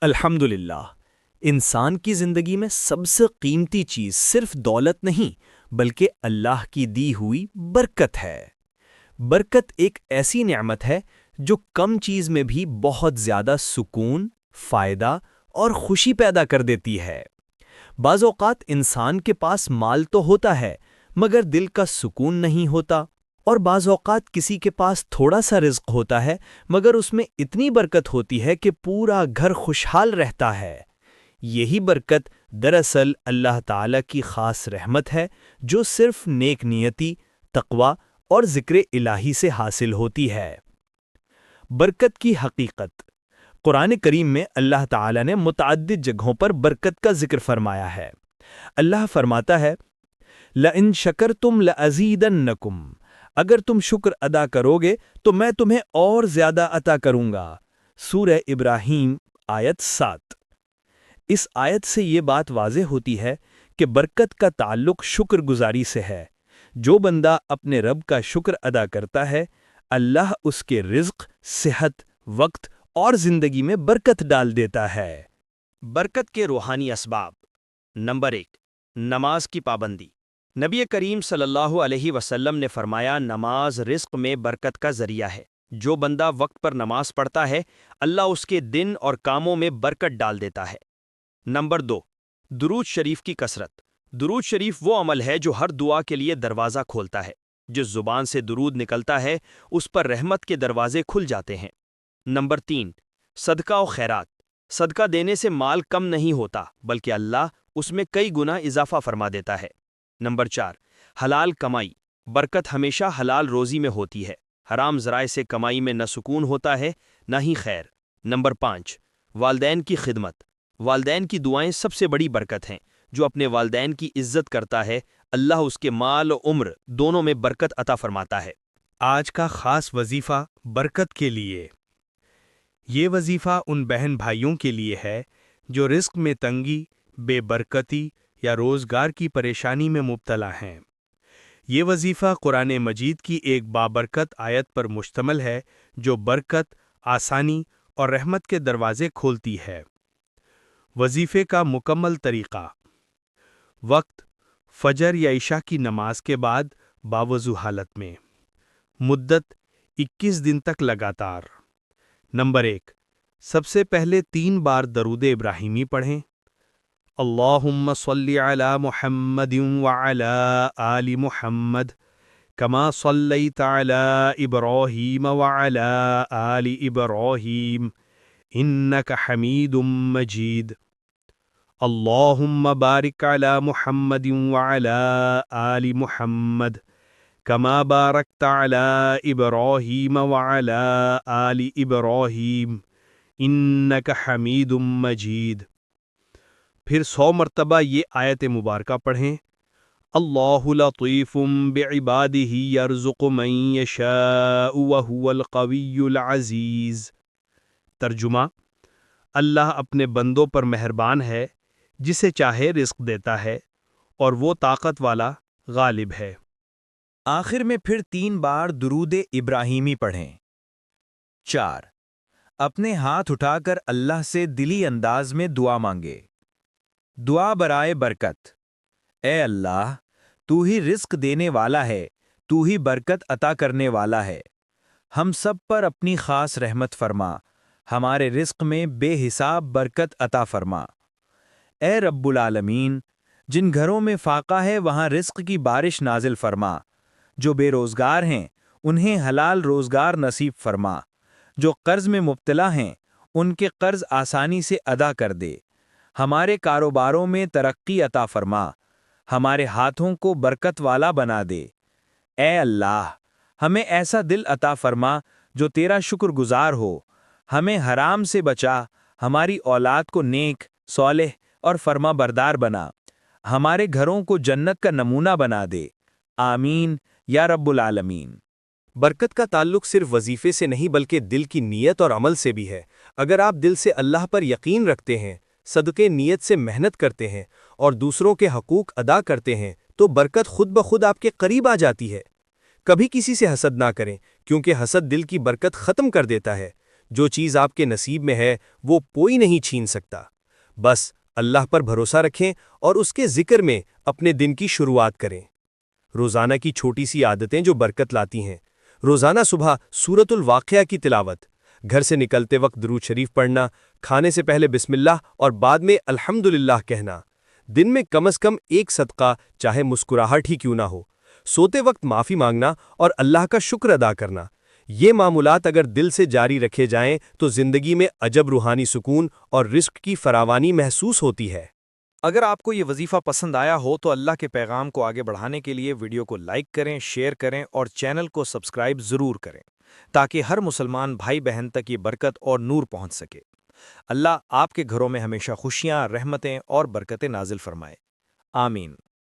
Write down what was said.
الحمدللہ، انسان کی زندگی میں سب سے قیمتی چیز صرف دولت نہیں بلکہ اللہ کی دی ہوئی برکت ہے۔ برکت ایک ایسی نعمت ہے جو کم چیز میں بھی بہت زیادہ سکون، فائدہ اور خوشی پیدا کر دیتی ہے۔ بعض اوقات انسان کے پاس مال تو ہوتا ہے مگر دل کا سکون نہیں ہوتا، اور بعض اوقات کسی کے پاس تھوڑا سا رزق ہوتا ہے مگر اس میں اتنی برکت ہوتی ہے کہ پورا گھر خوشحال رہتا ہے۔ یہی برکت دراصل اللہ تعالیٰ کی خاص رحمت ہے جو صرف نیک نیتی، تقوی اور ذکر الہی سے حاصل ہوتی ہے۔ برکت کی حقیقت قرآن کریم میں اللہ تعالیٰ نے متعدد جگہوں پر برکت کا ذکر فرمایا ہے۔ اللہ فرماتا ہے، لَإِن شَكَرْتُمْ لَأَزِيدَنَّكُمْ، اگر تم شکر ادا کرو گے تو میں تمہیں اور زیادہ عطا کروں گا۔ سورہ ابراہیم آیت 7۔ اس آیت سے یہ بات واضح ہوتی ہے کہ برکت کا تعلق شکر گزاری سے ہے۔ جو بندہ اپنے رب کا شکر ادا کرتا ہے، اللہ اس کے رزق، صحت، وقت اور زندگی میں برکت ڈال دیتا ہے۔ برکت کے روحانی اسباب۔ نمبر 1، نماز کی پابندی۔ نبی کریم صلی اللہ علیہ وسلم نے فرمایا، نماز رزق میں برکت کا ذریعہ ہے۔ جو بندہ وقت پر نماز پڑھتا ہے، اللہ اس کے دن اور کاموں میں برکت ڈال دیتا ہے۔ نمبر 2، درود شریف کی کثرت۔ درود شریف وہ عمل ہے جو ہر دعا کے لیے دروازہ کھولتا ہے۔ جس زبان سے درود نکلتا ہے اس پر رحمت کے دروازے کھل جاتے ہیں۔ نمبر 3، صدقہ و خیرات۔ صدقہ دینے سے مال کم نہیں ہوتا بلکہ اللہ اس میں کئی گنا اضافہ فرما دیتا ہے۔ نمبر 4، حلال کمائی۔ برکت ہمیشہ حلال روزی میں ہوتی ہے۔ حرام ذرائع سے کمائی میں نہ سکون ہوتا ہے نہ ہی خیر۔ نمبر 5، والدین کی خدمت۔ والدین کی دعائیں سب سے بڑی برکت ہیں۔ جو اپنے والدین کی عزت کرتا ہے، اللہ اس کے مال و عمر دونوں میں برکت عطا فرماتا ہے۔ آج کا خاص وظیفہ برکت کے لیے۔ یہ وظیفہ ان بہن بھائیوں کے لیے ہے جو رزق میں تنگی، بے برکتی یا روزگار کی پریشانی میں مبتلا ہیں۔ یہ وظیفہ قرآن مجید کی ایک بابرکت آیت پر مشتمل ہے جو برکت، آسانی اور رحمت کے دروازے کھولتی ہے۔ وظیفے کا مکمل طریقہ۔ وقت: فجر یا عشاء کی نماز کے بعد باوضو حالت میں۔ مدت: 21 دن تک لگاتار۔ نمبر 1، سب سے پہلے 3 بار درود ابراہیمی پڑھیں۔ اللہم صلی علی محمد وعلی آل محمد کما صلیت علی ابراہیم وعلی آل ابراہیم انک حمید مجید۔ اللہم بارک علی محمد وعلی آل محمد کما بارکت علی ابراہیم وعلی آل ابراہیم انک حمید مجید۔ پھر 100 مرتبہ یہ آیت مبارکہ پڑھیں، اللہ لطیف بعبادہ یرزق من یشاء وہو القوی العزیز۔ ترجمہ: اللہ اپنے بندوں پر مہربان ہے، جسے چاہے رزق دیتا ہے، اور وہ طاقت والا غالب ہے۔ آخر میں پھر 3 بار درود ابراہیمی پڑھیں۔ 4، اپنے ہاتھ اٹھا کر اللہ سے دلی انداز میں دعا مانگے۔ دعا برائے برکت۔ اے اللہ، تو ہی رزق دینے والا ہے، تو ہی برکت عطا کرنے والا ہے۔ ہم سب پر اپنی خاص رحمت فرما، ہمارے رزق میں بے حساب برکت عطا فرما۔ اے رب العالمین، جن گھروں میں فاقہ ہے وہاں رزق کی بارش نازل فرما۔ جو بے روزگار ہیں انہیں حلال روزگار نصیب فرما۔ جو قرض میں مبتلا ہیں ان کے قرض آسانی سے ادا کر دے۔ ہمارے کاروباروں میں ترقی عطا فرما، ہمارے ہاتھوں کو برکت والا بنا دے۔ اے اللہ، ہمیں ایسا دل عطا فرما جو تیرا شکر گزار ہو۔ ہمیں حرام سے بچا، ہماری اولاد کو نیک، صالح اور فرما بردار بنا۔ ہمارے گھروں کو جنت کا نمونہ بنا دے۔ آمین یا رب العالمین۔ برکت کا تعلق صرف وظیفے سے نہیں بلکہ دل کی نیت اور عمل سے بھی ہے۔ اگر آپ دل سے اللہ پر یقین رکھتے ہیں، صدقے نیت سے محنت کرتے ہیں اور دوسروں کے حقوق ادا کرتے ہیں تو برکت خود بخود آپ کے قریب آ جاتی ہے۔ کبھی کسی سے حسد نہ کریں کیونکہ حسد دل کی برکت ختم کر دیتا ہے۔ جو چیز آپ کے نصیب میں ہے وہ کوئی نہیں چھین سکتا۔ بس اللہ پر بھروسہ رکھیں اور اس کے ذکر میں اپنے دن کی شروعات کریں۔ روزانہ کی چھوٹی سی عادتیں جو برکت لاتی ہیں۔ روزانہ صبح سورۃ الواقعہ کی تلاوت، گھر سے نکلتے وقت درود شریف پڑھنا، کھانے سے پہلے بسم اللہ اور بعد میں الحمدللہ کہنا، دن میں کم از کم ایک صدقہ چاہے مسکراہٹ ہی کیوں نہ ہو، سوتے وقت معافی مانگنا اور اللہ کا شکر ادا کرنا، یہ معمولات اگر دل سے جاری رکھے جائیں تو زندگی میں عجب روحانی سکون اور رزق کی فراوانی محسوس ہوتی ہے۔ اگر آپ کو یہ وظیفہ پسند آیا ہو تو اللہ کے پیغام کو آگے بڑھانے کے لیے ویڈیو کو لائک کریں، شیئر کریں اور چینل کو سبسکرائب ضرور کریں تاکہ ہر مسلمان بھائی بہن تک یہ برکت اور نور پہنچ سکے۔ اللہ آپ کے گھروں میں ہمیشہ خوشیاں، رحمتیں اور برکتیں نازل فرمائے۔ آمین۔